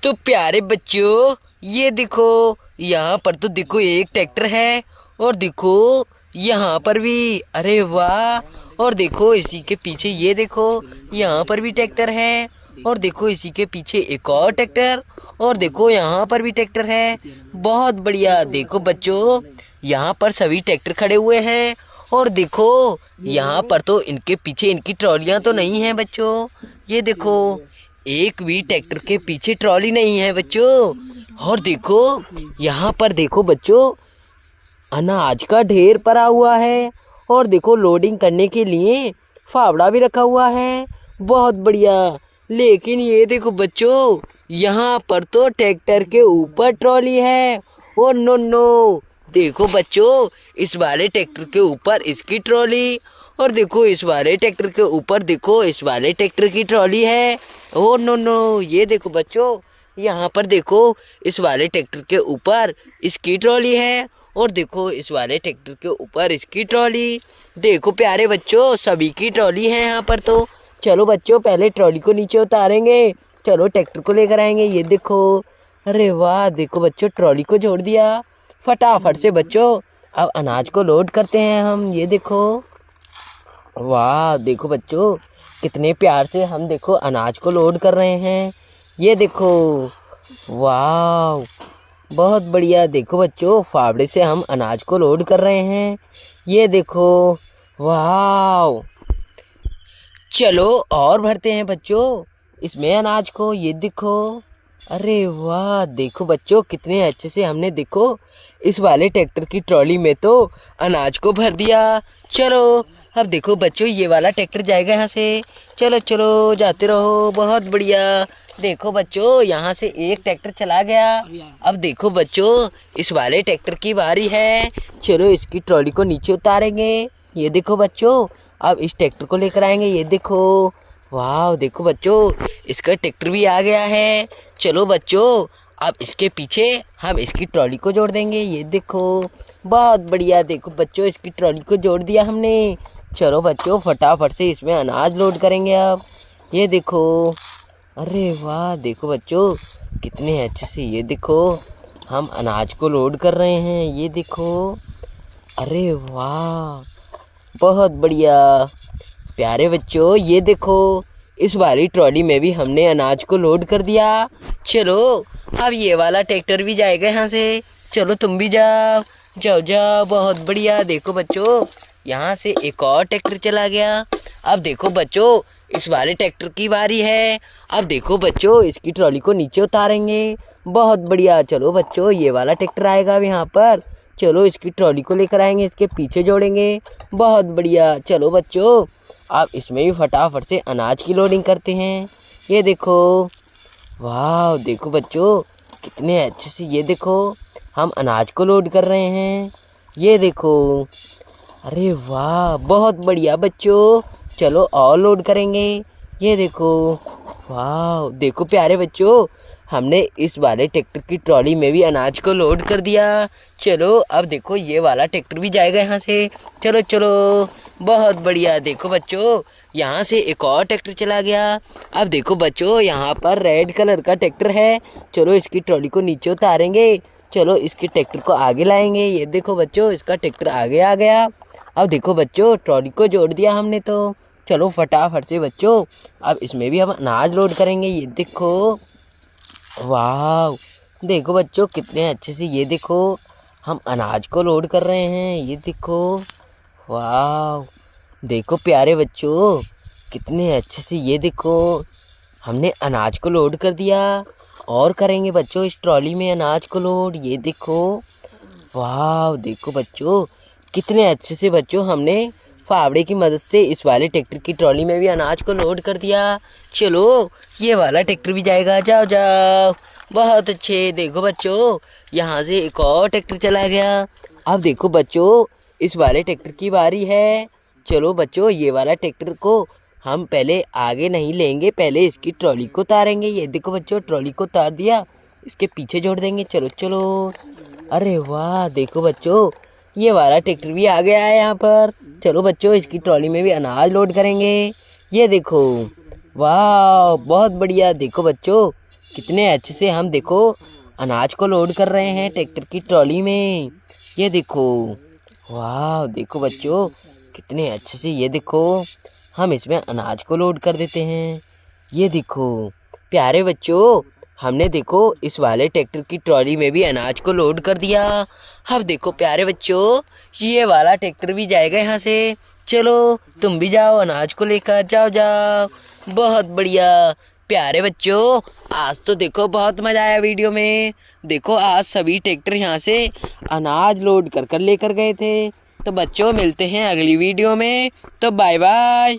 तो प्यारे बच्चों, ये देखो, यहाँ पर तो देखो एक ट्रैक्टर है। और देखो यहाँ पर भी, अरे वाह। और देखो इसी के पीछे ये देखो, यहाँ पर भी ट्रैक्टर है। और देखो इसी के पीछे एक और ट्रैक्टर। और देखो यहाँ पर भी ट्रैक्टर है। बहुत बढ़िया। देखो बच्चों, यहाँ पर सभी ट्रैक्टर खड़े हुए हैं। और देखो यहाँ पर तो इनके पीछे इनकी ट्रॉलियाँ तो नहीं हैं बच्चों। ये देखो, एक भी ट्रैक्टर के पीछे ट्रॉली नहीं है बच्चों। और देखो यहाँ पर देखो बच्चों, अनाज का ढेर पड़ा हुआ है। और देखो लोडिंग करने के लिए फावड़ा भी रखा हुआ है। बहुत बढ़िया। लेकिन ये देखो बच्चों, यहाँ पर तो ट्रैक्टर के ऊपर ट्रॉली है। और नो नो, देखो बच्चों, इस वाले ट्रैक्टर के ऊपर इसकी ट्रॉली। और देखो इस वाले ट्रैक्टर के ऊपर देखो इस वाले ट्रैक्टर की ट्रॉली है। ओ नो नो, ये देखो बच्चों, यहाँ पर देखो इस वाले ट्रैक्टर के ऊपर इसकी ट्रॉली है। और देखो इस वाले ट्रैक्टर के ऊपर इसकी ट्रॉली। देखो प्यारे बच्चों, सभी की ट्रॉली है यहाँ पर तो। चलो बच्चों, पहले ट्रॉली को नीचे उतारेंगे। चलो ट्रैक्टर को लेकर आएंगे। ये देखो, अरे वाह। देखो बच्चों, ट्रॉली को जोड़ दिया फटाफट से बच्चों। अब अनाज को लोड करते हैं हम। ये देखो, वाह। देखो बच्चों, कितने प्यार से हम देखो अनाज को लोड कर रहे हैं। ये देखो, वाह, बहुत बढ़िया। देखो बच्चों, फावड़े से हम अनाज को लोड कर रहे हैं। ये देखो, वाह। चलो और भरते हैं बच्चों इसमें अनाज को। ये देखो, अरे वाह। देखो बच्चों, कितने अच्छे से हमने देखो इस वाले ट्रैक्टर की ट्रॉली में तो अनाज को भर दिया। चलो अब देखो बच्चों, ये वाला ट्रैक्टर जाएगा यहाँ से। चलो चलो, जाते रहो। बहुत बढ़िया। देखो बच्चों, यहाँ से एक ट्रैक्टर चला गया। अब देखो बच्चों, इस वाले ट्रैक्टर की बारी है। चलो इसकी ट्रॉली को नीचे उतारेंगे। ये देखो बच्चों, अब इस ट्रैक्टर को लेकर आएंगे। ये देखो, वाह। देखो बच्चों, इसका ट्रैक्टर भी आ गया है। चलो बच्चों, अब इसके पीछे हम इसकी ट्रॉली को जोड़ देंगे। ये देखो, बहुत बढ़िया। देखो बच्चों, इसकी ट्रॉली को जोड़ दिया हमने। चलो बच्चों, फटाफट से इसमें अनाज लोड करेंगे अब। ये देखो, अरे वाह। देखो बच्चों, कितने अच्छे से ये देखो हम अनाज को लोड कर रहे हैं। ये देखो, अरे वाह, बहुत बढ़िया। प्यारे बच्चों, ये देखो, इस वाली ट्रॉली में भी हमने अनाज को लोड कर दिया। चलो अब ये वाला ट्रैक्टर भी जाएगा यहाँ से। चलो तुम भी जाओ, जाओ जाओ। बहुत बढ़िया। देखो बच्चों, यहाँ से एक और ट्रैक्टर चला गया। अब देखो बच्चों, इस वाले ट्रैक्टर की बारी है। अब देखो बच्चों, इसकी ट्रॉली को नीचे उतारेंगे। बहुत बढ़िया। चलो बच्चों, ये वाला ट्रैक्टर आएगा अब यहाँ पर। चलो इसकी ट्रॉली को लेकर आएंगे, इसके पीछे जोड़ेंगे। बहुत बढ़िया। चलो बच्चों, अब इसमें भी फटाफट से अनाज की लोडिंग करते हैं। ये देखो, वाह। देखो बच्चों, कितने अच्छे से ये देखो हम अनाज को लोड कर रहे हैं। ये देखो, अरे वाह, बहुत बढ़िया बच्चों। चलो और लोड करेंगे। ये देखो, वाह। देखो प्यारे बच्चों, हमने इस वाले ट्रैक्टर की ट्रॉली में भी अनाज को लोड कर दिया। चलो अब देखो, ये वाला ट्रैक्टर भी जाएगा यहाँ से। चलो चलो, बहुत बढ़िया। देखो बच्चों, यहाँ से एक और ट्रैक्टर चला गया। अब देखो बच्चों, यहाँ पर रेड कलर का ट्रैक्टर है। चलो इसकी ट्रॉली को नीचे उतारेंगे। चलो इसके ट्रैक्टर को आगे लाएंगे। ये देखो बच्चों, इसका ट्रैक्टर आगे आ गया। अब देखो बच्चों, ट्रॉली को जोड़ दिया हमने तो। चलो फटाफट से बच्चों, अब इसमें भी हम अनाज लोड करेंगे। ये देखो, वाह। देखो बच्चों, कितने अच्छे से ये देखो हम अनाज को लोड कर रहे हैं। ये देखो, वाह। देखो प्यारे बच्चों, कितने अच्छे से ये देखो हमने अनाज को लोड कर दिया। और करेंगे बच्चों इस ट्रॉली में अनाज को लोड। ये देखो, वाह। देखो बच्चों, कितने अच्छे से बच्चों हमने फावड़े की मदद से इस वाले ट्रैक्टर की ट्रॉली में भी अनाज को लोड कर दिया। चलो ये वाला ट्रैक्टर भी जाएगा। जाओ जाओ, बहुत अच्छे। देखो बच्चों, यहाँ से एक और ट्रैक्टर चला गया। अब देखो बच्चों, इस वाले ट्रैक्टर की बारी है। चलो बच्चों, ये वाला ट्रैक्टर को हम पहले आगे नहीं लेंगे, पहले इसकी ट्रॉली को उतारेंगे। ये देखो बच्चों, ट्रॉली को उतार दिया, इसके पीछे जोड़ देंगे। चलो चलो, अरे वाह। देखो बच्चों, ये वाला ट्रैक्टर भी आ गया है यहाँ पर। चलो बच्चों, इसकी ट्रॉली में भी अनाज लोड करेंगे। ये देखो, वाह, बहुत बढ़िया। देखो बच्चों, कितने अच्छे से हम देखो अनाज को लोड कर रहे हैं ट्रैक्टर की ट्रॉली में। ये देखो, वाह देखो बच्चों, कितने अच्छे से ये देखो हम इसमें अनाज को लोड कर देते हैं। ये देखो प्यारे बच्चों, हमने देखो इस वाले ट्रैक्टर की ट्रॉली में भी अनाज को लोड कर दिया। अब देखो प्यारे बच्चों, ये वाला ट्रैक्टर भी जाएगा यहाँ से। चलो तुम भी जाओ, अनाज को लेकर जाओ जाओ। बहुत बढ़िया प्यारे बच्चों, आज तो देखो बहुत मजा आया वीडियो में। देखो आज सभी ट्रैक्टर यहाँ से अनाज लोड कर कर लेकर गए थे। तो बच्चों मिलते हैं अगली वीडियो में, तो बाय बाय।